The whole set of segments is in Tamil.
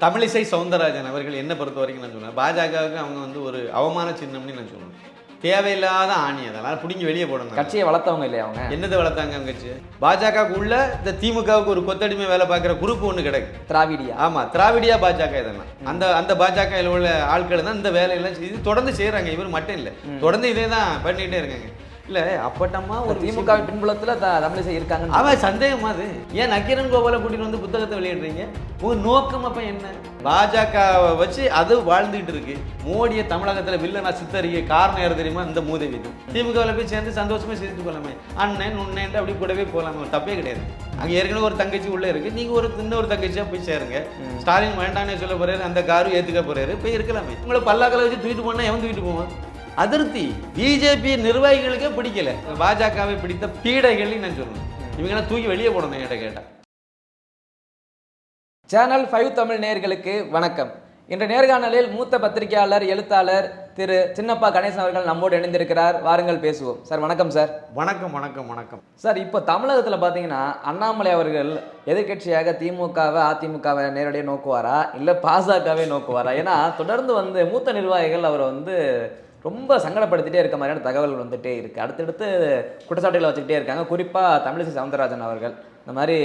தமிழிசை சவுந்தரராஜன் அவர்கள் என்ன பொறுத்த வரைக்கும் நான் சொல்லுவேன், பாஜகவுக்கு அவங்க வந்து ஒரு அவமான சின்னம்னு நான் சொல்லுவேன். தேவையில்லாத ஆணி, அதெல்லாம் பிடிங்கி வெளியே போடணும். கட்சியை வளர்த்தவங்க இல்லையா அவங்க? என்னதை வளர்த்தாங்க அவங்க கட்சி? பாஜகவுக்கு உள்ள இந்த திமுகவுக்கு ஒரு கொத்தடிமை வேலை பார்க்குற குரூப் ஒன்று கிடக்கு, திராவிடியா. ஆமாம், திராவிடியா பாஜக. இதெல்லாம் அந்த பாஜக உள்ள ஆட்கள் தான் இந்த வேலையெல்லாம் இது தொடர்ந்து செய்கிறாங்க. இவர் மட்டும் இல்லை, தொடர்ந்து இதே தான் பண்ணிகிட்டே இருக்காங்க. இல்லை அப்பட்டமா ஒரு திமுக பின்புலத்தில் தமிழிசை இருக்காங்க. அவன் சந்தேகமா அது ஏன் நக்கீரன் கோபாலை கூட்டிட்டு வந்து புத்தகத்தை வெளியிடுறீங்க? உங்க நோக்கம் அப்ப என்ன? பாஜக வச்சு அது வாழ்ந்துகிட்டு இருக்கு. மோடியை தமிழகத்துல வில்லனா சித்தறிய காரணம் யாரு தெரியுமா? இந்த மூதேவி. திமுகவில் போய் சேர்ந்து சந்தோஷமா சேர்த்து கொள்ளாமே, அண்ணன் உண்ணேன்ட்டு அப்படி கூடவே போகலாமே, தப்பே கிடையாது. அங்க ஏற்கனவே ஒரு தங்கச்சி உள்ள இருக்கு, நீங்க ஒரு இன்னொரு தங்கச்சியா போய் சேருங்க. ஸ்டாலின் வேண்டான்னு சொல்ல போறாரு, அந்த காரும் ஏத்துக்க போறாரு, போய் இருக்கலாமே. உங்களை பல்லாக்களை வச்சு தூக்கிட்டு போனா எவன் தூக்கிட்டு போவான்? அதிருப்தி பிஜேபி நிர்வாகிகளுக்கே பிடிக்கல. பாஜகவை பிடித்த பீடைகள் நான் சொல்லணும். இவங்கெல்லாம் தூக்கி வெளியே போடணும் என்கிட்ட கேட்டா. சேனல் 5 தமிழ் நேயர்களுக்கு வணக்கம். இன்று நேர்காணலில் மூத்த பத்திரிகையாளர் எழுத்தாளர் திரு சின்னப்பா கணேசன் அவர்கள் நம்மோடு இணைந்திருக்கிறார். வாருங்கள் பேசுவோம். சார் வணக்கம். சார் வணக்கம். வணக்கம் வணக்கம் சார், இப்போ தமிழகத்தில் பார்த்தீங்கன்னா அண்ணாமலை அவர்கள் எதிர்கட்சியாக திமுகவை அதிமுகவை நேரடியாக நோக்குவாரா இல்லை பாஜகவே நோக்குவாரா? ஏன்னா தொடர்ந்து மூத்த நிர்வாகிகள் அவரை ரொம்ப சங்கடப்படுத்திட்டே இருக்க மாதிரியான தகவல்கள் வந்துட்டே இருக்குது. அடுத்தடுத்து குற்றச்சாட்டுகளை வச்சுக்கிட்டே இருக்காங்க. குறிப்பாக தமிழிசை சவுந்தரராஜன் அவர்கள் இந்த மாதிரி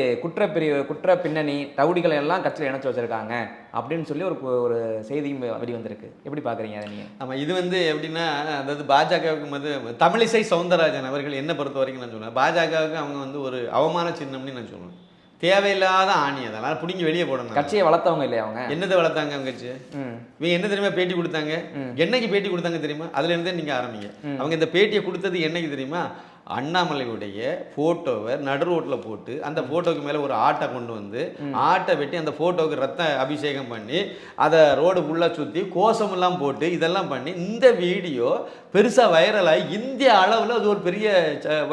குற்ற பின்னணி ரவுடிகளை எல்லாம் கட்சியில் இணைச்சி வச்சுருக்காங்க அப்படின்னு சொல்லி ஒரு செய்தியும் வெளிவந்திருக்கு. எப்படி பார்க்குறீங்க அதை நீங்கள்? ஆமாம், இது எப்படின்னா, அதாவது பாஜகவுக்கு தமிழிசை சவுந்தரராஜன் அவர்கள் என்ன பொறுத்த வரைக்கும் நான் சொல்லுவேன், பாஜகவுக்கு அவங்க ஒரு அவமான சின்னம்னு நான் சொல்லுவேன். தேவையில்லாத ஆணி, அதெல்லாம் பிடிங்கி வெளியே போடணும். கட்சியை வளர்த்தவங்க இல்லையா அவங்க? என்னதை வளர்த்தாங்க அவங்க கட்சி? இவங்க என்ன தெரியுமா பேட்டி கொடுத்தாங்க? என்னைக்கு பேட்டி கொடுத்தாங்க தெரியுமா? அதுல இருந்தே நீங்க ஆரம்பிங்க. அவங்க இந்த பேட்டியை கொடுத்தது என்னைக்கு தெரியுமா? அண்ணாமலையுடைய போட்டோவை நடு ரோட்டில் போட்டு அந்த போட்டோவுக்கு மேலே ஒரு ஆட்டை கொண்டு வந்து ஆட்டை வெட்டி அந்த போட்டோவுக்கு ரத்த அபிஷேகம் பண்ணி அதை ரோடு ஃபுல்லாக சுற்றி கோஷமெல்லாம் போட்டு இதெல்லாம் பண்ணி இந்த வீடியோ பெருசாக வைரலாகி இந்திய அளவில் அது ஒரு பெரிய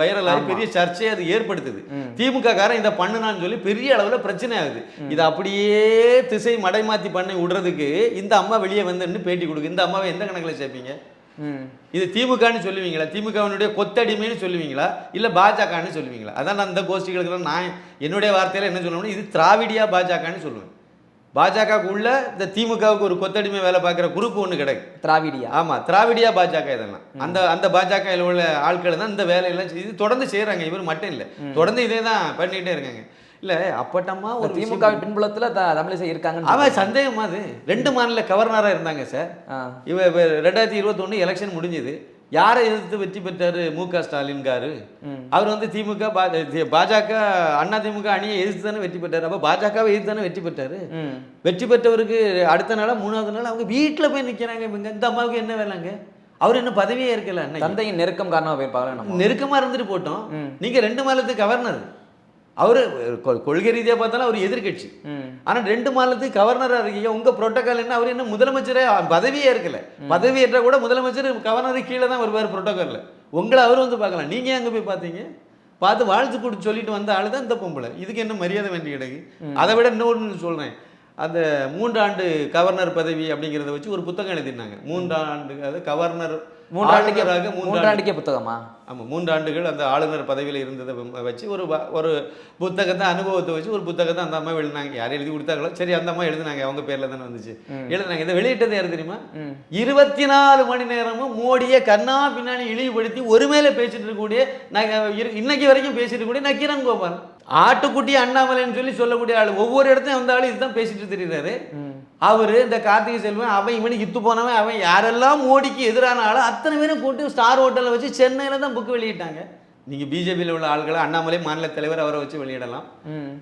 வைரலாகி பெரிய சர்ச்சையை அது ஏற்படுத்துது. திமுக காரன் இதை பண்ணுனான்னு சொல்லி பெரிய அளவில் பிரச்சனை ஆகுது. இதை அப்படியே திசை மடைமாற்றி பண்ணி விடுறதுக்கு இந்த அம்மா வெளியே வந்து பேட்டி கொடுக்கு. இந்த அம்மாவை எந்த கணக்கில் சேர்ப்பீங்க? இது திமுகன்னு சொல்லுவீங்களா? திமுகவினுடைய கொத்தடிமைன்னு சொல்லுவீங்களா? இல்லை பாஜகன்னு சொல்லுவீங்களா? அதான் நான் இந்த கோஷ்டிகளுக்கு நான் என்னுடைய வார்த்தையில் என்ன சொல்லணும்னா, இது திராவிடியா பாஜகன்னு சொல்லுவேன். பாஜகவுக்கு உள்ள இந்த திமுகவுக்கு ஒரு கொத்தடிமை வேலை பார்க்குற குரூப் ஒன்று கிடக்கு, திராவிடியா. ஆமாம், திராவிடியா பாஜக. இதெல்லாம் அந்த பாஜக உள்ள ஆட்கள் தான் இந்த வேலையெல்லாம் இது தொடர்ந்து செய்கிறாங்க. இவர் மட்டும் இல்லை, தொடர்ந்து இதே தான் பண்ணிகிட்டே இருக்காங்க. இல்லை அப்பட்டமா ஒரு திமுக பின்புலத்தில் தமிழிசை இருக்காங்க. அவன் சந்தேகமா அது 2 மாநில கவர்னராக இருந்தாங்க சார். இவ 2021 எலெக்ஷன் முடிஞ்சது. யாரை எதிர்த்து வெற்றி பெற்றாரு? மு.க. ஸ்டாலின் காரு. அவர் திமுக பாஜக அண்ணா திமுக அணியை எதிர்த்து தானே வெற்றி பெற்றாரு. அப்போ பாஜகவை எதிர்த்து தானே வெற்றி பெற்றாரு. வெற்றி பெற்றவருக்கு அடுத்த நாளா 3வது நாள் அவங்க வீட்டில் போய் நிற்கிறாங்க. இந்த அம்மாவுக்கு என்ன வேலைங்க? அவர் என்ன பதவியே இருக்கல. தந்தையின் நெருக்கம் காரணமாக போய் பார்க்கலாம். நெருக்கமாக இருந்துட்டு போட்டோம். நீங்க 2 மாநிலத்துக்கு கவர்னர். அவரு கொள்கை ரீதியாக பார்த்தாலும் அவர் எதிர்கட்சி. ஆனால் 2 மாநிலத்துக்கு கவர்னராக இருக்கீங்க. உங்க புரோட்டோகால் என்ன? அவர் என்ன முதலமைச்சரே பதவியே இருக்கல. பதவி ஏற்ற கூட முதலமைச்சர் கவர்னருக்கு கீழே தான் வருவார் புரோட்டோகாலில். உங்களை அவர் பார்க்கலாம். நீங்க அங்கே போய் பார்த்தீங்க, பார்த்து வாழ்த்து கொடுத்து சொல்லிட்டு வந்த ஆள் தான் இந்த பொம்பளை. இதுக்கு என்ன மரியாதை வேண்டி கிடக்கு? அதை விட இன்னொன்று சொல்றேன், அந்த 3 ஆண்டு கவர்னர் பதவி அப்படிங்கிறத வச்சு ஒரு புத்தகம் எழுதினாங்க. 3 ஆண்டு அது கவர்னர் 3 ஆண்டுக்கே புத்தகமா? ஆமாம், 3 ஆண்டுகள் அந்த ஆளுநர் பதவியில் இருந்ததை வச்சு ஒரு புத்தகத்தை அனுபவத்தை வச்சு ஒரு புத்தகத்தை அந்த அம்மா எழுதினாங்க. யார் எழுதி கொடுத்தாங்களோ சரி, அந்த அம்மா எழுதினாங்க. அவங்க பேர்ல தானே வந்துச்சு, எழுதினாங்க. இதை வெளியிட்டது யாரு தெரியுமா? 24 மணி நேரமும் மோடியை கண்ணா பின்னாடி இழிவுபடுத்தி ஒரு மேலே பேசிட்டு இருக்கக்கூடிய இன்னைக்கு வரைக்கும் பேசிட்டு இருக்கக்கூடிய நக்கீரன் கோபால், ஆட்டுக்குட்டி அண்ணாமலைன்னு சொல்லக்கூடிய ஆள். ஒவ்வொரு இடத்தையும் வந்த ஆள் இதுதான் பேசிட்டு தெரியுறாரு. அவரு இந்த கார்த்திகை செல்வன், அவன் இவனுக்கு இத்து போனவன், அவன் யாரெல்லாம் மோடிக்கு எதிரான ஆளோ அத்தனை பேரும் கூட்டி ஸ்டார் ஹோட்டலில் வச்சு சென்னையில் தான் புக்கு வெளியிட்டாங்க. நீங்கள் பிஜேபியில் உள்ள ஆள்களை அண்ணாமலை மாநில தலைவர் அவரை வச்சு வெளியிடலாம்.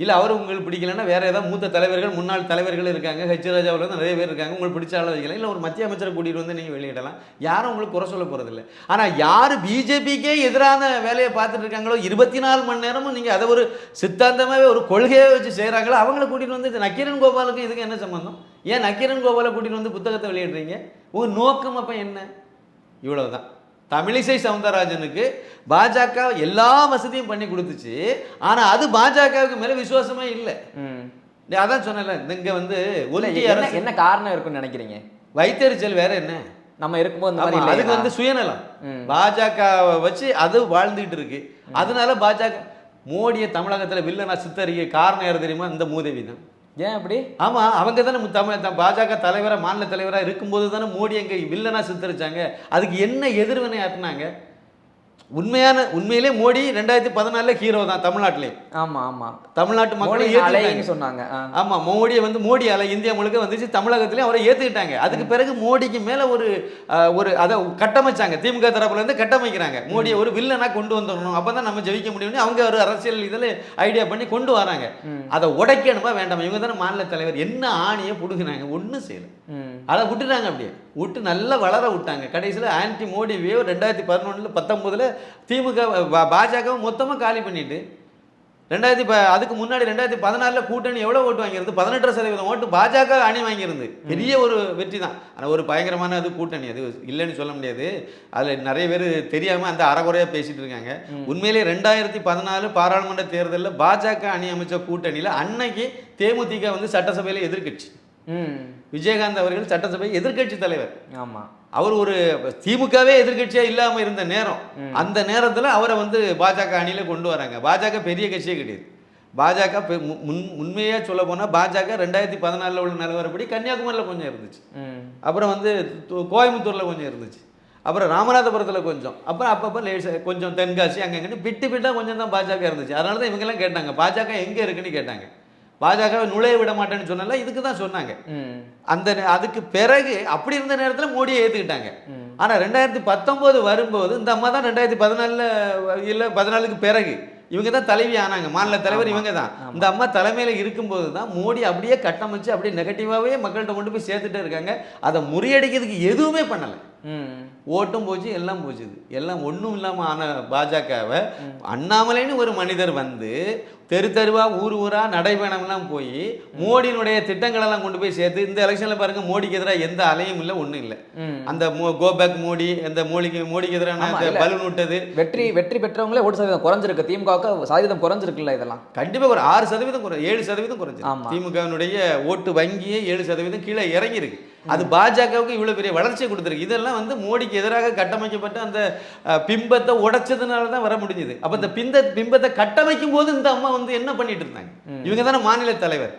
இல்லை அவர் உங்களுக்கு பிடிக்கலன்னா வேற ஏதாவது மூத்த தலைவர்கள் முன்னாள் தலைவர்கள் இருக்காங்க, ஹெச் ராஜாவில் வந்து நிறைய பேர் இருக்காங்க, உங்களுக்கு பிடிச்ச ஆளை வைக்கலாம். இல்லை ஒரு மத்திய அமைச்சரை கூட்டிகிட்டு வந்து நீங்கள் வெளியிடலாம். யாரும் உங்களுக்கு குறை சொல்ல போகிறதில்லை. ஆனால் யார் பிஜேபிக்கே எதிரான வேலையை பார்த்துட்டு இருக்காங்களோ 24 மணி நேரமும் நீங்கள் அதை ஒரு சித்தாந்தமாகவே ஒரு கொள்கையை வச்சு செய்கிறாங்களோ அவங்கள கூட்டிகிட்டு வந்து நக்கீரன் கோபாலுக்கு இதுக்கு என்ன சம்பந்தம்? ஏன் நக்கீரன் கோபாலை கூட்டிகிட்டு வந்து புத்தகத்தை வெளியிடுறீங்க? உங்கள் நோக்கம் அப்போ என்ன? இவ்வளவுதான். தமிழிசை சவுந்தரராஜனுக்கு பாஜக எல்லா வசதியும் பண்ணி கொடுத்துச்சு. ஆனா அது பாஜகவுக்கு மேல விசுவாசமே இல்லை. அதான் சொன்னல, இங்க என்ன காரணம் இருக்குன்னு நினைக்கிறீங்க? வைத்தறிச்சல் வேற என்ன? நம்ம இருக்கும்போது அதுக்கு சுயநலம். பாஜக வச்சு அது வாழ்ந்துகிட்டு இருக்கு. அதனால பாஜக மோடியை தமிழகத்துல வில்லனா சித்தறிய காரணம் யாரு தெரியுமா? இந்த மூதேவி தான். ஏன் அப்படி? ஆமா, அவங்க தானே பாஜக தலைவரா மாநில தலைவரா இருக்கும்போது தானே மோடி அங்க வில்லனா சித்தரிச்சாங்க. அதுக்கு என்ன எதிர்வினை ஆட்டினாங்க? உண்மையிலே மோடி 2014 ஹீரோ தான் தமிழ்நாட்டிலே. ஆமா ஆமா, தமிழ்நாட்டு மக்கள் அலைன்னு சொன்னாங்க. ஆமா, மோடி அலை இந்தியா முழுக்க வந்துச்சு, தமிழகத்திலே அவரை ஏத்துக்கிட்டாங்க. அதுக்கு பிறகு மோடிக்கு மேல ஒரு அதை கட்டமைச்சாங்க, திமுக தரப்புல இருந்து கட்டமைக்கிறாங்க. மோடியை ஒரு வில்லனா கொண்டு வந்துடணும், அப்பதான் நம்ம ஜெயிக்க முடியும்னு அவங்க ஒரு அரசியல் இதில் ஐடியா பண்ணி கொண்டு வராங்க. அதை உடைக்கணுமா வேண்டாமா? இவங்க தானே மாநில தலைவர், என்ன ஆணையை புடுங்கினாங்க? ஒன்றும் செய்யல, அதை விட்டுட்டாங்க. அப்படியே விட்டு நல்லா வளர விட்டாங்க. கடைசியில் ஆன்டி மோடி வேவ் 2011-19 திமுக பாஜக மொத்தமாக காலி பண்ணிட்டு அதுக்கு முன்னாடி 2014 கூட்டணி எவ்வளோ ஓட்டு வாங்கியிருந்து? 18% ஓட்டு பாஜக அணி வாங்கியிருந்து. பெரிய ஒரு வெற்றி தான். ஆனால் ஒரு பயங்கரமான அது கூட்டணி, அது இல்லைன்னு சொல்ல முடியாது. அதில் நிறைய பேர் தெரியாமல் அந்த அறகுறையாக பேசிட்டு இருக்காங்க. உண்மையிலே 2014 பாராளுமன்ற தேர்தலில் பாஜக அணி அமைச்ச கூட்டணியில் அன்னைக்கு தேமுதிக வந்து சட்டசபையில் எதிர்க்கட்சி. விஜயகாந்த் அவர்கள் சட்டசபை எதிர்க்கட்சி தலைவர். ஆமா, அவர் ஒரு திமுகவே எதிர்கட்சியா இல்லாம இருந்த நேரம், அந்த நேரத்துல அவரை வந்து பாஜக அணியில கொண்டு வராங்க. பாஜக பெரிய கட்சியே கிடையாது. பாஜக உண்மையா சொல்ல போனா பாஜக 2014 உள்ள நிலவரப்படி கன்னியாகுமரியில கொஞ்சம் இருந்துச்சு, அப்புறம் வந்து கோயம்புத்தூர்ல கொஞ்சம் இருந்துச்சு, அப்புறம் ராமநாதபுரத்தில் கொஞ்சம், அப்புறம் அப்பப்போ கொஞ்சம் தென்காசி அங்கங்கன்னு விட்டா கொஞ்சம் தான் பாஜக இருந்துச்சு. அதனால தான் இவங்கெல்லாம் கேட்டாங்க பாஜக எங்கே இருக்குன்னு கேட்டாங்க. பாஜக நுழைய விட மாட்டேன்னு சொன்னால இதுக்கு தான் சொன்னாங்க. அதுக்கு பிறகு அப்படி இருந்த நேரத்தில் மோடியை ஏற்றுக்கிட்டாங்க. ஆனால் 2019 வரும்போது இந்த அம்மா தான் 2014 இல்லை 14க்கு பிறகு இவங்க தான் தலைவி ஆனாங்க, மாநில தலைவர் இவங்க தான். இந்த அம்மா தலைமையில் இருக்கும்போது தான் மோடி அப்படியே கட்டமைச்சு அப்படியே நெகட்டிவாகவே மக்கள்கிட்ட கொண்டு போய் சேர்த்துட்டே இருக்காங்க. அதை முறியடிக்கிறதுக்கு எதுவுமே பண்ணலை. ஓட்டும் போச்சு, எல்லாம் போச்சு. எல்லாம் ஒன்றும் இல்லாமல் ஆன பாஜகவை அண்ணாமலைன்னு ஒரு மனிதர் வந்து தெரு தெருவா ஊர் ஊரா நடைபயணம்லாம் போய் மோடியினுடைய திட்டங்களெல்லாம் கொண்டு போய் சேர்த்து இந்த எலெக்ஷனில் பாருங்க மோடிக்கு எதிராக எந்த அலையும் இல்லை, ஒன்றும் இல்லை. அந்த கோபேக் மோடி, அந்த மோடிக்கு எதிரான பலூன் விட்டது, வெற்றி பெற்றவங்களே ஓட்டு சதவீதம் குறைஞ்சிருக்கு, திமுக சதவீதம் குறைஞ்சிருக்குல்ல. இதெல்லாம் கண்டிப்பாக ஒரு 6% 7% குறைஞ்சிருக்கு. திமுகவினுடைய ஓட்டு வங்கியே 7% கீழே இறங்கியிருக்கு. அது பாஜகவுக்கு இவ்வளவு பெரிய வளர்ச்சியை கொடுத்துருக்கு. இதெல்லாம் வந்து மோடிக்கு எதிராக கட்டமைக்கப்பட்ட அந்த பிம்பத்தை உடைச்சதுனால தான் வர முடிஞ்சது. அப்ப இந்த பிம்பத்தை கட்டமைக்கும் போது இந்த அம்மா வந்து என்ன பண்ணிட்டு இருந்தாங்க? இவங்க தானே மாநில தலைவர்.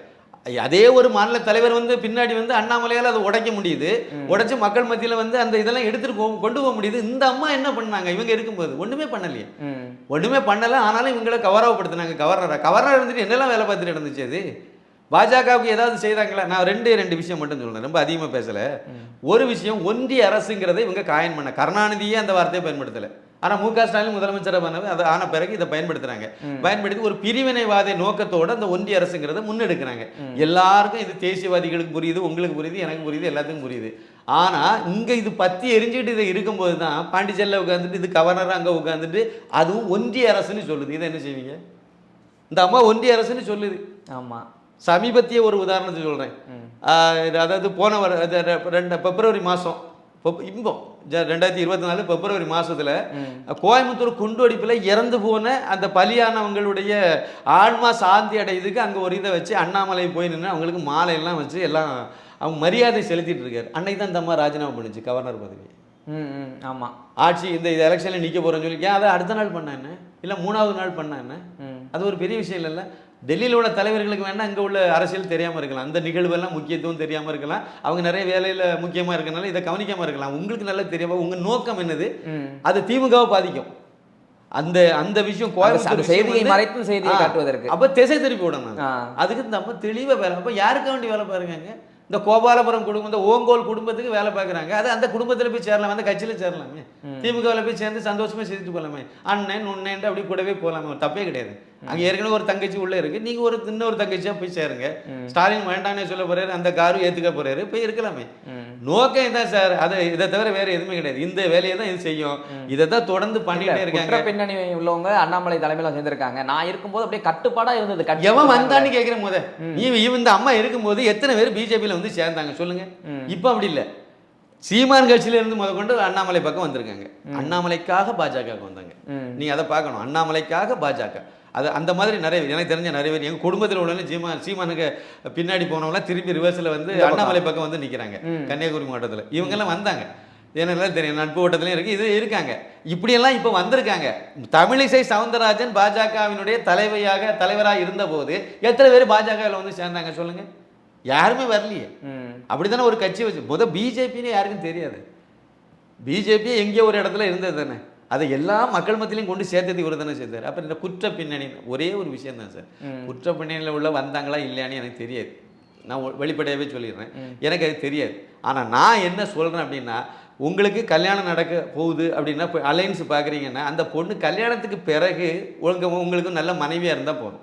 அதே ஒரு மாநில தலைவர் வந்து பின்னாடி வந்து அண்ணாமலையால் அதை உடைக்க முடியுது, உடைச்சு மக்கள் மத்தியில் வந்து அந்த இதெல்லாம் எடுத்துட்டு கொண்டு போக முடியுது. இந்த அம்மா என்ன பண்ணாங்க? இவங்க இருக்கும்போது ஒண்ணுமே பண்ணலையே, ஒண்ணுமே பண்ணல. ஆனாலும் இவங்களை கவரவப்படுத்தினாங்க. கவர்னர் இருந்துட்டு என்னெல்லாம் வேலை பார்த்துட்டு இருந்துச்சு? அது பாஜகவுக்கு ஏதாவது செய்தாங்களா? நான் ரெண்டு விஷயம் மட்டும் சொல்றேன், ரொம்ப அதிகமாக பேசல. ஒரு விஷயம், ஒன்றிய அரசுங்கிறத இவங்க காயின் பண்ண, கருணாநிதியே அந்த வார்த்தையை பயன்படுத்தலை. ஆனால் மு க ஸ்டாலின் முதலமைச்சராக பண்ணது அது ஆன பிறகு இதை பயன்படுத்துறாங்க. பயன்படுத்தி ஒரு பிரிவினைவாத நோக்கத்தோட அந்த ஒன்றிய அரசுங்கிறத முன்னெடுக்கிறாங்க. எல்லாருக்கும் இது தேசியவாதிகளுக்கு புரியுது, உங்களுக்கு புரியுது, எனக்கு புரியுது, எல்லாத்துக்கும் புரியுது. ஆனால் இங்கே இது பற்றி எரிஞ்சுக்கிட்டு இதை இருக்கும்போது தான் பாண்டிச்சேரியில் உட்காந்துட்டு இது கவர்னராக அங்கே உட்காந்துட்டு அதுவும் ஒன்றிய அரசுன்னு சொல்லுது. இதை என்ன செய்வீங்க? இந்த அம்மா ஒன்றிய அரசுன்னு சொல்லுது. ஆமாம், சமீபத்திய ஒரு உதாரணத்தை சொல்கிறேன். அதாவது போன பிப்ரவரி மாதம் 2024 பிப்ரவரி மாதத்தில் கோயம்புத்தூர் குண்டுவெடிப்பில் இறந்து போன அந்த பலியானவங்களுடைய ஆன்மா சாந்தி அடையுதுக்கு அங்கே ஒரு இதை வச்சு அண்ணாமலை போய் நின்று அவங்களுக்கு மாலையெல்லாம் வச்சு எல்லாம் அவங்க மரியாதை செலுத்திட்டு இருக்காரு. அன்னைக்கு தான் இந்த அம்மா ராஜினாமா பண்ணுச்சு கவர்னர் பதவி. ஆமாம், ஆட்சி இந்த எலெக்ஷனில் நிற்க போகிறேன்னு சொல்லி அதை அடுத்த நாள் பண்ண என்ன, இல்லை 3வது நாள் பண்ண என்ன? அது ஒரு பெரிய விஷயம் இல்லைல்ல. டெல்லியில் உள்ள தலைவர்களுக்கு வேணால் அங்கே உள்ள அரசியல் தெரியாமல் இருக்கலாம், அந்த நிகழ்வெல்லாம் முக்கியத்துவம் தெரியாமல் இருக்கலாம், அவங்க நிறைய வேலையில் முக்கியமாக இருக்கனால இதை கவனிக்காமல் இருக்கலாம். உங்களுக்கு நல்லா தெரியாம உங்கள் நோக்கம் என்னது? அது திமுகவை பாதிக்கும். அந்த விஷயம் கோயம்புத்தூர் செய்தியை மறைத்து செய்தியை காட்டுவதற்கு அப்போ திசை திருப்பி விடணும். அதுக்கு நம்ம தெளிவாக வேலை. அப்போ யாருக்க வேண்டி வேலை பாருங்க? இந்த கோபாலபுரம் குடும்பம், இந்த ஓங்கோல் குடும்பத்துக்கு வேலை பார்க்குறாங்க. அது அந்த குடும்பத்தில் போய் சேரலாம், அந்த கட்சியில் சேரலாமே, திமுகவில் போய் சேர்ந்து சந்தோஷமாக செஞ்சுட்டு போகலாமே, அண்ணன் உண்ணேன்ட்டு அப்படி கூடவே போகலாமே, தப்பே கிடையாது. அங்கே ஏற்கனவே ஒரு தங்கச்சி உள்ளே இருக்கு, நீங்கள் இன்னொரு தங்கச்சியாக போய் சேருங்க. ஸ்டாலின் வேண்டானே சொல்ல போறாரு, அந்த காரும் ஏற்றுக்க போறாரு, போய் இருக்கலாமே. நோக்கம் இதான் சார், அது இதை தவிர வேற எதுவுமே கிடையாது. இந்த வேலையை தான் இது செய்யும். இதை தான் தொடர்ந்து பண்ணிட்டே இருக்காங்க. பின்னணி உள்ளவங்க அண்ணாமலை தலைமையில சேர்ந்திருக்காங்க. நான் இருக்கும்போது அப்படியே கட்டுப்பாடா இருந்தது. எவன் வந்தான்னு கேட்கிறேன் போத. இந்த அம்மா இருக்கும்போது எத்தனை பேர் பிஜேபியில் வந்து சேர்ந்தாங்க சொல்லுங்க? இப்போ அப்படி இல்லை. சீமான் கட்சியில இருந்து முதற்கொண்டு அண்ணாமலை பக்கம் வந்திருக்காங்க. அண்ணாமலைக்காக பாஜக வந்தாங்க. நீ அதை பார்க்கணும். அண்ணாமலைக்காக பாஜக அது அந்த மாதிரி நிறைய எனக்கு தெரிஞ்ச நிறைய பேர் எங்கள் குடும்பத்தில் உள்ள சீமானுக்கு பின்னாடி போனவங்களாம் திருப்பி ரிவர்ஸில் வந்து அண்ணாமலை பக்கம் வந்து நிற்கிறாங்க. கன்னியாகுமரி மாவட்டத்தில் இவங்கெல்லாம் வந்தாங்க. எனக்கு தெரியும், நட்பு ஓட்டத்துலையும் இருக்குது, இது இருக்காங்க. இப்படியெல்லாம் இப்போ வந்திருக்காங்க. தமிழிசை சவுந்தரராஜன் பாஜகவினுடைய தலைவராக இருந்தபோது எத்தனை பேர் பாஜகவில் வந்து சேர்ந்தாங்க சொல்லுங்கள்? யாருமே வரலையே. அப்படி தானே ஒரு கட்சி வச்சு பிஜேபின்னு யாருக்கும் தெரியாது. பிஜேபி எங்கேயோ ஒரு இடத்துல இருந்தது தானே, அதை எல்லா மக்கள் மத்தியிலையும் கொண்டு சேர்த்தது இவர் தானே சேர்த்தார். அப்புறம் இந்த குற்ற பின்னணி ஒரே ஒரு விஷயம் தான் சார். குற்ற பின்னணியில் உள்ள வந்தாங்களா இல்லையான்னு எனக்கு தெரியாது. நான் வெளிப்படையாகவே சொல்லிடுறேன், எனக்கு அது தெரியாது. ஆனால் நான் என்ன சொல்கிறேன் அப்படின்னா, உங்களுக்கு கல்யாணம் நடக்க போகுது அப்படின்னா இப்போ அலைன்ஸ் பார்க்குறீங்கன்னா அந்த பொண்ணு கல்யாணத்துக்கு பிறகு உங்களுக்கு நல்ல மனைவியாக இருந்தால் போதும்.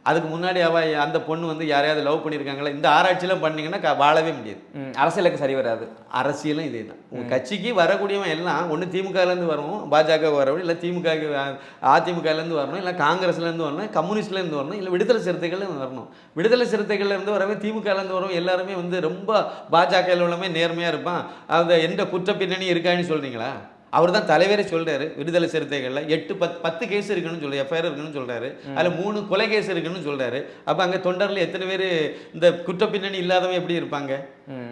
அதுக்கு முன்னாடி அந்த பொண்ணு வந்து யாரையாவது லவ் பண்ணியிருக்காங்களா, இந்த ஆராய்ச்சியெல்லாம் பண்ணிங்கன்னா வாழவே முடியாது. அரசியலுக்கு சரி வராது. அரசியலும் இதே தான். உங்கள் கட்சிக்கு வரக்கூடியவன் எல்லாம் ஒன்று திமுகலேருந்து வரணும், பாஜக வரணும், இல்லை திமுக அதிமுகலேருந்து வரணும், இல்லை காங்கிரஸ்லேருந்து வரணும், கம்யூனிஸ்ட்லேருந்து வரணும், இல்லை விடுதலை சிறுத்தைகள்லேருந்து வரணும். விடுதலை சிறுத்தைகள்லேருந்து வரவே திமுகலேருந்து வரும் எல்லாருமே வந்து ரொம்ப பாஜகவில் உள்ளமே நேர்மையாக இருப்பான். அந்த எந்த குற்ற பின்னணி இருக்கான்னு சொல்கிறீங்களா? அவர் தான் தலைவரே சொல்கிறாரு, விடுதலை சிறுத்தைகளில் 8-10 கேஸ் இருக்குன்னு சொல்லி எஃப்ஐஆர் இருக்குன்னு சொல்கிறாரு. அதில் 3 கொலை கேஸ் இருக்குன்னு சொல்கிறாரு. அப்போ அங்கே தொண்டரில் எத்தனை பேர் இந்த குற்ற பின்னணி இல்லாதவங்க எப்படி இருப்பாங்க?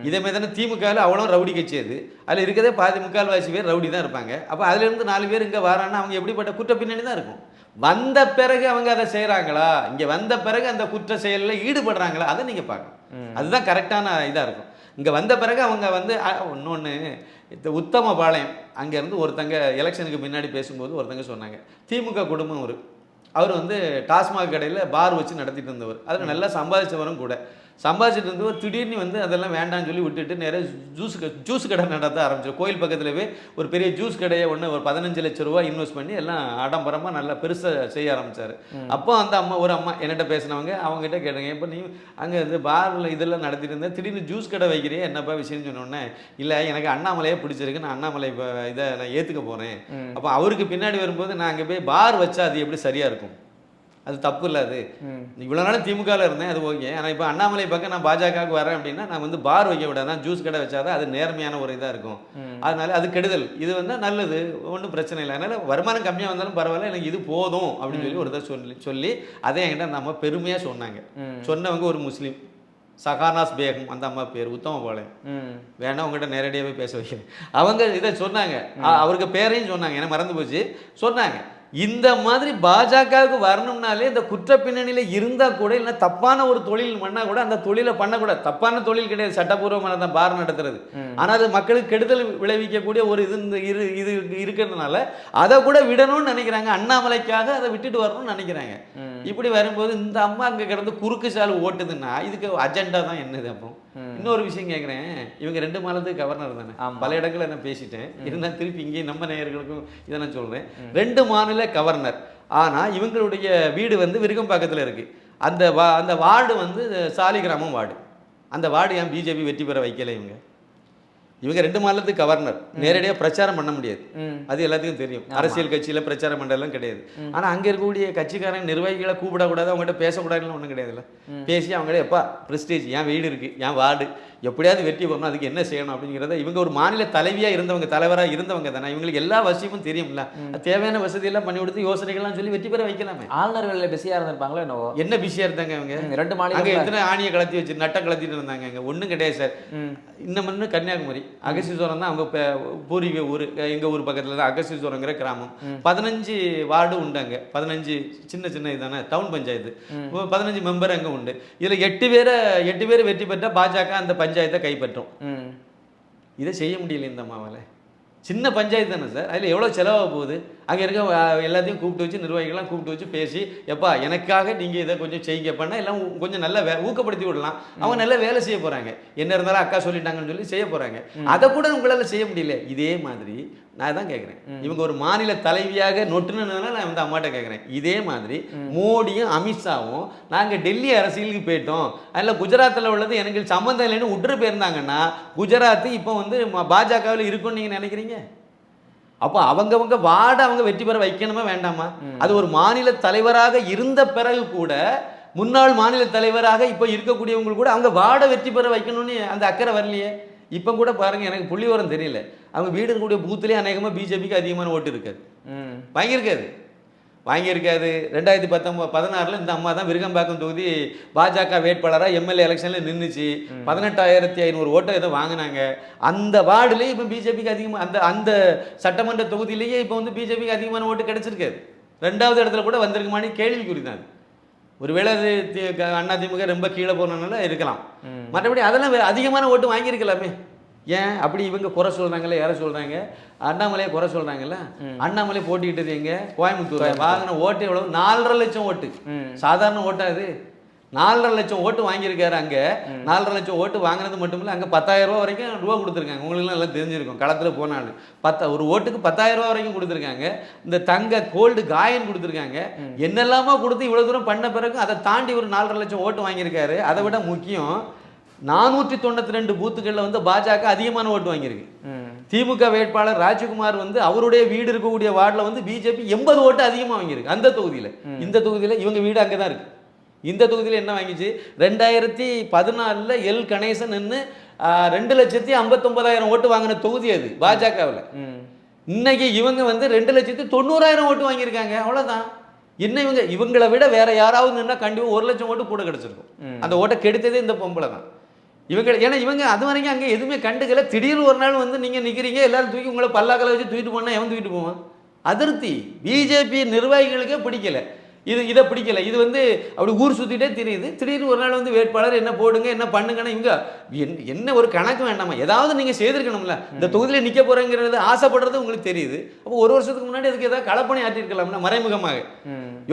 இதே மாதிரி தானே திமுகவில் அவ்வளோ ரவுடி கட்சி அது, அதில் இருக்கதே முக்கால்வாசி பேர் ரவுடி தான் இருப்பாங்க. அப்போ அதுலேருந்து 4 பேர் இங்கே வரான்னா அவங்க எப்படிப்பட்ட குற்ற பின்னணி தான் இருக்கும்? வந்த பிறகு அவங்க அதை செய்கிறாங்களா, இங்கே வந்த பிறகு அந்த குற்ற செயலில் ஈடுபடுறாங்களா, அதை நீங்கள் பார்க்கணும். அதுதான் கரெக்டான இதாக இருக்கும். இங்கே வந்த பிறகு அவங்க வந்து இன்னொன்று, இந்த உத்தமபாளையம் அங்கேருந்து ஒருத்தங்க எலெக்ஷனுக்கு முன்னாடி பேசும்போது ஒருத்தங்க சொன்னாங்க, திமுக குடும்பம் அவர் வந்து டாஸ்மாக் கடையில் பார் வச்சு நடத்திட்டு இருந்தவர், அதில் நல்லா சம்பாதிச்சவரும் கூட. சம்பாதிச்சுட்டு இருந்தவர் திடீர்னு வந்து அதெல்லாம் வேண்டாம்னு சொல்லி விட்டுட்டு நேராக ஜூஸ் கடை நடத்த ஆரம்பிச்சார். கோயில் பக்கத்துலவே ஒரு பெரிய ஜூஸ் கடையை ஒன்று ஒரு 15 லட்ச ரூபா இன்வெஸ்ட் பண்ணி எல்லாம் ஆடம்பரமாக நல்லா பெருசாக செய்ய ஆரம்பித்தார். அப்போ அந்த ஒரு அம்மா என்கிட்ட பேசினவங்க, அவங்ககிட்ட கேட்டாங்க, இப்போ நீ அங்கே இந்த பாரில் இதெல்லாம் நடத்திட்டு இருந்தேன், திடீர்னு ஜூஸ் கடை வைக்கிறியே என்னப்பா விஷயம்னு சொன்னோன்னே, இல்லை எனக்கு அண்ணாமலையே பிடிச்சிருக்கு, நான் அண்ணாமலை இப்போ இதை நான் ஏற்றுக்க போகிறேன். அப்போ அவருக்கு பின்னாடி வரும்போது நான் அங்கே போய் பார் வச்சா அது எப்படி சரியாக இருக்கும்? அது தப்பு இல்லை. அது இவ்வளோ நாளும் திமுகவில் இருந்தேன், அது ஓகே. ஆனால் இப்போ அண்ணாமலை பக்கம் நான் பாஜகவுக்கு வரேன் அப்படின்னா நான் வந்து பார் வைக்க விடாது, ஜூஸ் கடை வச்சாதான் அது நேர்மையான ஒரு இதாக இருக்கும். அதனால அது கெடுதல். இது வந்து நல்லது, ஒன்றும் பிரச்சனை இல்லை. அதனால் வருமானம் கம்மியாக வந்தாலும் பரவாயில்ல, எனக்கு இது போதும் அப்படின்னு சொல்லி ஒருத்தர் சொல்லி அதை என்கிட்ட நம்ம பெருமையாக சொன்னாங்க. சொன்னவங்க ஒரு முஸ்லீம், சஹானாஸ் பேகம், அந்த அம்மா பேர் உத்தமபாளையம். வேணா உங்கள்கிட்ட நேரடியாகவே பேச வைக்கிறேன். அவங்க இதை சொன்னாங்க, அவருக்கு பேரையும் சொன்னாங்க, எனக்கு மறந்து போச்சு. சொன்னாங்க இந்த மாதிரி பாஜகவுக்கு வரணும்னாலே இந்த குற்ற பின்னணியில் இருந்தால் கூட, இல்லை தப்பான ஒரு தொழில் பண்ணால் கூட அந்த தொழிலை பண்ணக்கூடாது. தப்பான தொழில் கிடையாது, சட்டப்பூர்வமான தான் பார் நடத்துறது. ஆனால் அது மக்களுக்கு கெடுதல் விளைவிக்கக்கூடிய ஒரு இது இருக்கிறதுனால அதை கூட விடணும்னு நினைக்கிறாங்க. அண்ணாமலைக்காக அதை விட்டுட்டு வரணும்னு நினைக்கிறாங்க. இப்படி வரும்போது இந்த அம்மா அங்கே கிடந்து குறுக்கு சால் ஓட்டுதுன்னா இதுக்கு அஜெண்டா தான் என்னது? அப்போ இன்னொரு விஷயம் கேட்குறேன், இவங்க 2 மாநிலத்துக்கு கவர்னர் தானே, பல இடங்களில் நான் பேசிட்டேன், இருந்தால் திருப்பி இங்கே நம்ம நேயர்களுக்கும் இதை நான் சொல்கிறேன். 2 மாநில கவர்னர், ஆனால் இவங்களுடைய வீடு வந்து விருகம்பாக்கத்தில் இருக்குது. அந்த வார்டு வந்து சாலிகிராமம் வார்டு. அந்த வார்டு ஏன் பிஜேபி வெற்றி பெற வைக்கல? இவங்க 2 மாநிலத்துக்கு கவர்னர், நேரடியாக பிரச்சாரம் பண்ண முடியாது, அது எல்லாத்துக்கும் தெரியும். அரசியல் கட்சியில் பிரச்சாரம் பண்ணுறதுலாம் கிடையாது. ஆனால் அங்கே இருக்கக்கூடிய கட்சிக்காரங்க நிர்வாகிகளை கூப்பிடக்கூடாது, அவங்ககிட்ட பேசக்கூடாதுன்னு ஒன்றும் கிடையாதுல்ல. பேசி அவங்களே எப்பா ப்ரெஸ்டீஜ், என் வீடு இருக்குது, என் வார்டு, எப்படியாவது வெற்றி பெறணும், அதுக்கு என்ன செய்யணும் அப்படிங்கிறத இவங்க ஒரு மாநில தலைவியாக இருந்தவங்க, தலைவராக இருந்தவங்க தானே, இவங்களுக்கு எல்லா வசதியும் தெரியும்ல. தேவையான வசதியெல்லாம் பண்ணி கொடுத்து யோசனைகள்லாம் சொல்லி வெற்றி பெற வைக்கலாமே. ஆளுநர் வேலையில் பிஸியாக இருந்திருப்பாங்களோ என்னவோ. என்ன பிஸியாக இருந்தாங்க அவங்க? 2 மாநிலம் அங்கே எத்தனை ஆணியை கலத்தி வச்சு நட்டை கலத்திட்டு இருந்தாங்க. அங்கே ஒன்றும் கிடையாது சார். இன்னும் கன்னியாகுமரி அகஸ்தீஸ்வரம் தான் அவங்க பூர்வீக ஊர். எங்கள் ஊர் பக்கத்தில் தான் அகஸ்தீஸ்வரங்கிற கிராமம். 15 வார்டு உண்டு அங்கே. 15 சின்ன சின்ன இதுதானே டவுன் பஞ்சாயத்து. 15 மெம்பர் அங்கே உண்டு. இதில் 8 பேர் வெற்றி பெற்ற பாஜக அந்த பஞ்சாயத்தை கைப்பற்றும். இதை செய்ய முடியல இந்த அம்மாவால். சின்ன பஞ்சாயத்து தானே சார், அதில் எவ்வளோ செலவாக போகுது? அங்கே இருக்க எல்லாத்தையும் கூப்பிட்டு வச்சு, நிர்வாகிகள்லாம் கூப்பிட்டு வச்சு பேசி, எப்பா எனக்காக நீங்கள் இதை கொஞ்சம் செய்யுங்க பண்ணால் எல்லாம் கொஞ்சம் நல்லா ஊக்கப்படுத்தி விடலாம். அவங்க நல்லா வேலை செய்ய போகிறாங்க. என்ன இருந்தாலும் அக்கா சொல்லிட்டாங்கன்னு சொல்லி செய்ய போகிறாங்க. அதை கூட உங்களால் செய்ய முடியல. இதே மாதிரி நான் தான் கேட்குறேன், இவங்க ஒரு மாநில தலைவியாக நொட்டுனதுனால நான் வந்து அம்மாட்ட கேட்குறேன். இதே மாதிரி மோடியும் அமித்ஷாவும் நாங்கள் டெல்லி அரசியலுக்கு போயிட்டோம், அதில் குஜராத்தில் உள்ளது எனக்கு சம்மந்தம் இல்லைன்னு விட்டுட்டு போயிருந்தாங்கன்னா குஜராத் இப்போ வந்து பாஜகவில் இருக்குன்னு நீங்கள் நினைக்கிறீங்க? அப்போ அவங்கவங்க வார்டு அவங்க வெற்றி பெற வைக்கணுமா வேண்டாமா? அது ஒரு மாநில தலைவராக இருந்த பிறகு கூட, முன்னாள் மாநில தலைவராக இப்போ இருக்கக்கூடியவங்க கூட அவங்க வார்டை வெற்றி பெற வைக்கணும்னு அந்த அக்கறை வரலையே. இப்போ கூட பாருங்கள், எனக்கு புள்ளிவரம் தெரியல, அவங்க வீடு கூடிய பூத்துலேயே அநேகமாக பிஜேபிக்கு அதிகமான ஓட்டு இருக்காது, வாங்கியிருக்காது. வாங்கியிருக்காது. 2016 இந்த அம்மா தான் விருகம்பாக்கம் தொகுதி பாஜக வேட்பாளராக எம்எல்ஏ எலெக்ஷனில் நின்றுச்சு. 18,500 ஓட்டை ஏதோ வாங்கினாங்க. அந்த வார்டுலேயே இப்போ பிஜேபிக்கு அதிகமாக அந்த அந்த சட்டமன்ற தொகுதியிலேயே இப்போ வந்து பிஜேபிக்கு அதிகமான ஓட்டு கிடைச்சிருக்காது. 2வது இடத்துல கூட வந்திருக்குமானு கேள்விக்குறி தான். ஒருவேளை அது அதிமுக ரொம்ப கீழே போனதுனால இருக்கலாம். மற்றபடி அதெல்லாம் அதிகமான ஓட்டு வாங்கியிருக்கலாமே. ஏன் அப்படி இவங்க குறை சொல்கிறாங்களே, யாரை சொல்கிறாங்க? அண்ணாமலையை குறை சொல்கிறாங்கல்ல. அண்ணாமலை போட்டிக்கிட்டது எங்கே? கோயம்புத்தூர். வாங்கின ஓட்டு எவ்வளோ? 4.5 லட்சம் ஓட்டு. சாதாரண ஓட்டா இது? 4.5 லட்சம் ஓட்டு வாங்கியிருக்காரு. அங்கே 4.5 லட்சம் ஓட்டு வாங்கினது மட்டும் இல்லை, அங்கே 10,000 ரூபா வரைக்கும் ரூபா கொடுத்துருக்காங்க. உங்களுக்குலாம் எல்லாம் தெரிஞ்சிருக்கும், களத்தில் போனாலும் ஒரு ஓட்டுக்கு 10,000 ரூபா வரைக்கும் கொடுத்துருக்காங்க. இந்த தங்க கோல்டு காயின் கொடுத்துருக்காங்க. என்னெல்லாமோ கொடுத்து இவ்வளோ தூரம் பண்ண பிறகு அதை தாண்டி ஒரு 4.5 லட்சம் ஓட்டு வாங்கியிருக்காரு. அதை விட முக்கியம் 492 பூத்துக்களில் வந்து பாஜக அதிகமான ஓட்டு வாங்கியிருக்கு. திமுக வேட்பாளர் ராஜ்குமார் வந்து அவருடைய வீடு இருக்கக்கூடிய வார்டில் வந்து பிஜேபி 80 ஓட்டு அதிகமாக வாங்கியிருக்கு அந்த தொகுதியில். இந்த தொகுதியில் இவங்க வீடு அங்கே தான் இருக்குது. இந்த தொகுதியில் என்ன வாங்கிச்சு? 2014 எல் கணேசன் 2,59,000 ஓட்டு வாங்கின தொகுதி அது பாஜகவில். இன்னைக்கு இவங்க வந்து 2,90,000 ஓட்டு வாங்கியிருக்காங்க. அவ்வளோதான். இன்னும் இவங்களை விட வேற யாராவது நின்னா கண்டிப்பாக 1 லட்சம் ஓட்டு கூட கிடைச்சிருக்கும். அந்த ஓட்டை கெடுத்ததே இந்த பொம்பளை தான். ஏன்னா இவங்க அது வரைக்கும் அங்கே எதுவுமே கண்டுக்கல. திடீர்னு ஒரு நாள் வந்து நீங்கள் நிற்கிறீங்க, எல்லாரும் தூக்கி உங்களை பல்லாக்களை வச்சு தூக்கிட்டு போனால் எவன் தூக்கிட்டு போவான்? அதிருப்தி. பிஜேபி நிர்வாகிகளுக்கே பிடிக்கல. இதை பிடிக்கல. இது வந்து அப்படி ஊர் சுற்றிட்டே தெரியுது. திடீர்னு ஒரு நாள் வந்து வேட்பாளர் என்ன போடுங்க, என்ன பண்ணுங்கன்னா இவங்க என்ன ஒரு கணக்கு வேண்டாமா? ஏதாவது நீங்கள் செய்திருக்கணும்ல. இந்த தொகுதியில் நிற்க போகிறேங்கிறது ஆசைப்படுறது உங்களுக்கு தெரியுது. அப்போ ஒரு வருஷத்துக்கு முன்னாடி அதுக்கு ஏதாவது களப்பணி ஆற்றிருக்கலாம்ல, மறைமுகமாக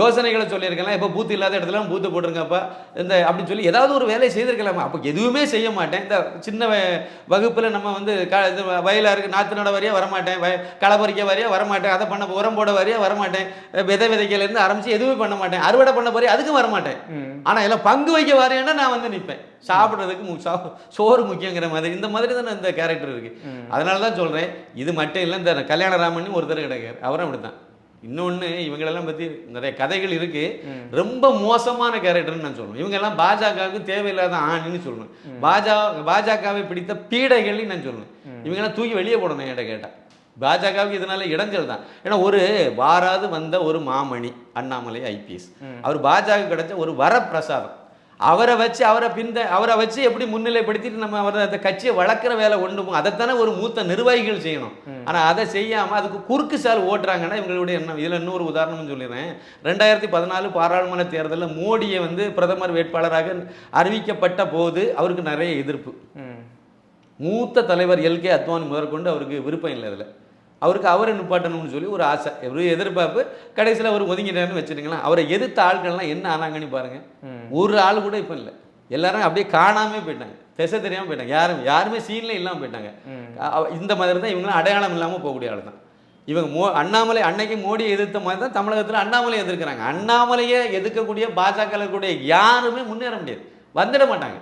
யோசனைகளை சொல்லியிருக்கலாம். இப்போ பூத்து இல்லாத இடத்துல பூத்து போட்டுருங்கப்பா இந்த அப்படின்னு சொல்லி ஏதாவது ஒரு வேலையை செய்திருக்கலாமா? அப்போ எதுவுமே செய்ய மாட்டேன். இந்த சின்ன வகுப்பில் நம்ம வந்து வயலாக இருக்குது, நாற்று நட வரையாக வரமாட்டேன், களை பறிக்க வரையாக வரமாட்டேன், அதை பண்ண உரம் போட வரையாக வரமாட்டேன், விதைக்கலேருந்து ஆரம்பித்து எதுவுமே பண்ண மாட்டேன், அறுவடை பண்ண போறேன் அதுக்கும் வரமாட்டேன். ஆனா எல்லாம் பங்கு வைக்க வரேன்னா நான் வந்து நிற்பேன். சாப்பிட்றதுக்கு சோறு முக்கியங்கிற மாதிரி இந்த மாதிரி தானே இந்த கேரக்டர் இருக்கு. அதனால தான் சொல்றேன், இது மட்டும் இல்லை. இந்த கல்யாணராமன் ஒருத்தர் கிடைக்காரு, அவரும் அப்படித்தான். இன்னொன்று இவங்களெல்லாம் பற்றி நிறைய கதைகள் இருக்கு. ரொம்ப மோசமான கேரக்டர்னு நான் சொல்லுவேன். இவங்கெல்லாம் பாஜகவுக்கு தேவையில்லாத ஆணின்னு சொல்லுவேன். பாஜகவை பிடித்த பீடைகள்னு நான் சொல்லுவேன். இவங்கெல்லாம் தூக்கி வெளியே போடணும் என்கிட்ட கேட்டால். பாஜகவுக்கு இதனால இடைஞ்சல் தான். ஏன்னா ஒரு வாராது வந்த ஒரு மாமணி அண்ணாமலை ஐபிஎஸ், அவர் பாஜக கிடைச்ச ஒரு வரப்பிரசாதம். அவரை வச்சு எப்படி முன்னிலைப்படுத்திட்டு நம்ம அவரை அந்த கட்சியை வளர்க்குற வேலை ஒன்று, அதைத்தானே ஒரு மூத்த நிர்வாகிகள் செய்யணும். ஆனால் அதை செய்யாமல் அதுக்கு குறுக்கு சால் ஓட்டுறாங்கன்னா இவங்களுடைய எண்ணம். இதில் இன்னொரு உதாரணம் சொல்லிடுறேன். 2014 பாராளுமன்ற தேர்தலில் மோடியை வந்து பிரதமர் வேட்பாளராக அறிவிக்கப்பட்ட போது அவருக்கு நிறைய எதிர்ப்பு. மூத்த தலைவர் எல்கே அத்வானி முதற்கொண்டு அவருக்கு விருப்பம் இல்லை. அதில் அவரை நிப்பாட்டணும்னு சொல்லி ஒரு ஆசை, ஒரு எதிர்பார்ப்பு. கடைசியில் அவர் ஒதுங்கிட்டாருன்னு வச்சுருங்களேன். அவரை எதிர்த்த ஆட்கள்லாம் என்ன ஆனாங்கன்னு பாருங்க. ஒரு ஆள் கூட இப்போ இல்லை. எல்லாரும் அப்படியே காணாமே போயிட்டாங்க, திசை தெரியாமல் போயிட்டாங்க. யாருமே சீன்ல இல்லாமல் போயிட்டாங்க. இந்த மாதிரி தான் இவங்களாம் அடையாளம் இல்லாமல் போகக்கூடிய ஆள் தான் இவங்க. அண்ணாமலை அன்னைக்கு மோடியை எதிர்த்த மாதிரி தான் தமிழகத்தில் அண்ணாமலையை எதிர்க்கிறாங்க. அண்ணாமலையை எதிர்க்கக்கூடிய பாஜக யாருமே முன்னேற முடியாது, வந்துட மாட்டாங்க.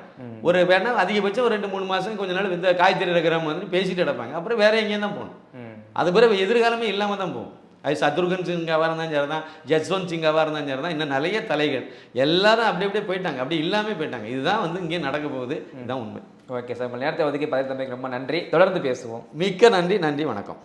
ஒரு வேணா அதிகபட்சம் ஒரு 2-3 மாதம் கொஞ்ச நாள் இந்த காய்கறி இருக்கிற மாதிரி பேசிட்டு கிடப்பாங்க. அப்புறம் வேற எங்கேயும் தான் போகணும். அது பிறகு எதிர்காலமே இல்லாமல் தான் போகும். அது சத்ருகன் சிங்காவாக இருந்தாலும் சரி தான், ஜஸ்வந்த் சிங்காவாக இருந்தாலும் சரி தான், இன்னும் நிறைய தலைகள் எல்லாரும் அப்படியே போயிட்டாங்க, அப்படி இல்லாமல் போயிட்டாங்க. இதுதான் வந்து இங்கே நடக்க போகுது. இதுதான் உண்மை. ஓகே சார், நேரத்தை ஒதுக்கி பதில் தம்பிக்கு ரொம்ப நன்றி. தொடர்ந்து பேசுவோம். மிக்க நன்றி. வணக்கம்.